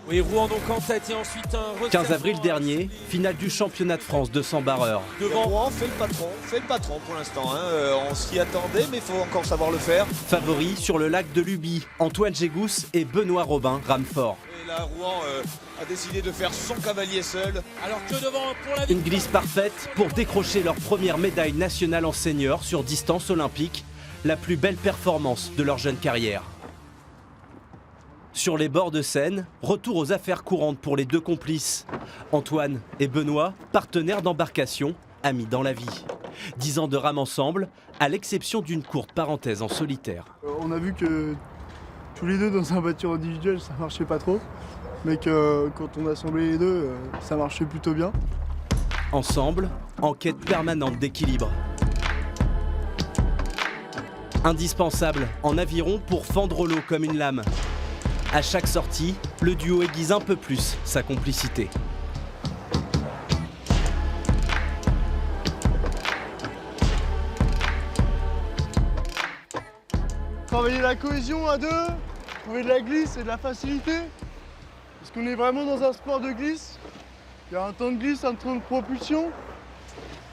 Oui, Rouen donc en tête et ensuite un resserrement. 15 avril dernier, finale du championnat de France de 100 barreurs. Devant Rouen fait le patron pour l'instant. On s'y attendait, mais il faut encore savoir le faire. Favoris sur le lac de Luby, Antoine Gégous et Benoît Robin rament fort. Et là, Rouen a décidé de faire son cavalier seul. Alors que devant pour la Une glisse parfaite pour décrocher leur première médaille nationale en senior sur distance olympique, la plus belle performance de leur jeune carrière. Sur les bords de Seine, retour aux affaires courantes pour les deux complices. Antoine et Benoît, partenaires d'embarcation, amis dans la vie. 10 ans de rame ensemble, à l'exception d'une courte parenthèse en solitaire. On a vu que tous les deux dans un bateau individuel ça marchait pas trop, mais que quand on assemblait les deux, ça marchait plutôt bien. Ensemble, en quête permanente d'équilibre. Indispensable en aviron pour fendre l'eau comme une lame. À chaque sortie, le duo aiguise un peu plus sa complicité. Travailler la cohésion à deux, trouver de la glisse et de la facilité. Parce qu'on est vraiment dans un sport de glisse. Il y a un temps de glisse, un temps de propulsion.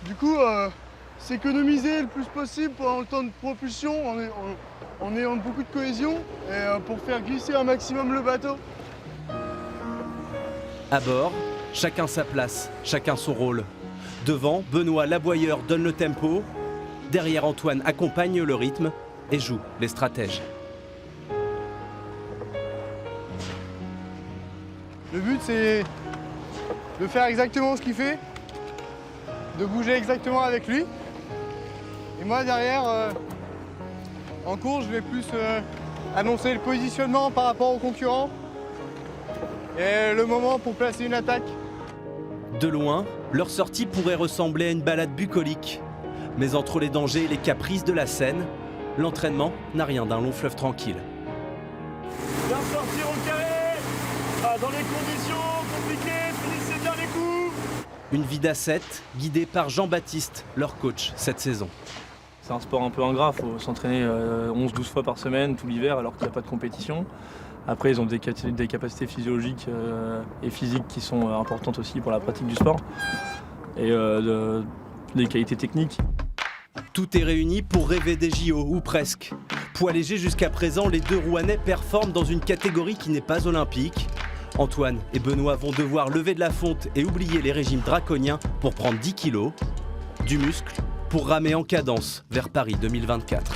Du coup, s'économiser le plus possible pendant le temps de propulsion en ayant beaucoup de cohésion et pour faire glisser un maximum le bateau. À bord, chacun sa place, chacun son rôle. Devant, Benoît l'aboyeur donne le tempo. Derrière, Antoine accompagne le rythme et joue les stratèges. Le but, c'est de faire exactement ce qu'il fait, de bouger exactement avec lui. Et moi, derrière, en cours, je vais plus annoncer le positionnement par rapport aux concurrents et le moment pour placer une attaque. De loin, leur sortie pourrait ressembler à une balade bucolique. Mais entre les dangers et les caprices de la Seine, l'entraînement n'a rien d'un long fleuve tranquille. Bien sortir au carré, dans les conditions compliquées, finissez bien les coups. Une vie d'A7 guidée par Jean-Baptiste, leur coach cette saison. C'est un sport un peu ingrat, il faut s'entraîner 11-12 fois par semaine tout l'hiver alors qu'il n'y a pas de compétition. Après, ils ont des capacités physiologiques et physiques qui sont importantes aussi pour la pratique du sport. Et des qualités techniques. Tout est réuni pour rêver des JO, ou presque. Poids léger jusqu'à présent, les deux Rouennais performent dans une catégorie qui n'est pas olympique. Antoine et Benoît vont devoir lever de la fonte et oublier les régimes draconiens pour prendre 10 kilos. Du muscle pour ramer en cadence vers Paris 2024.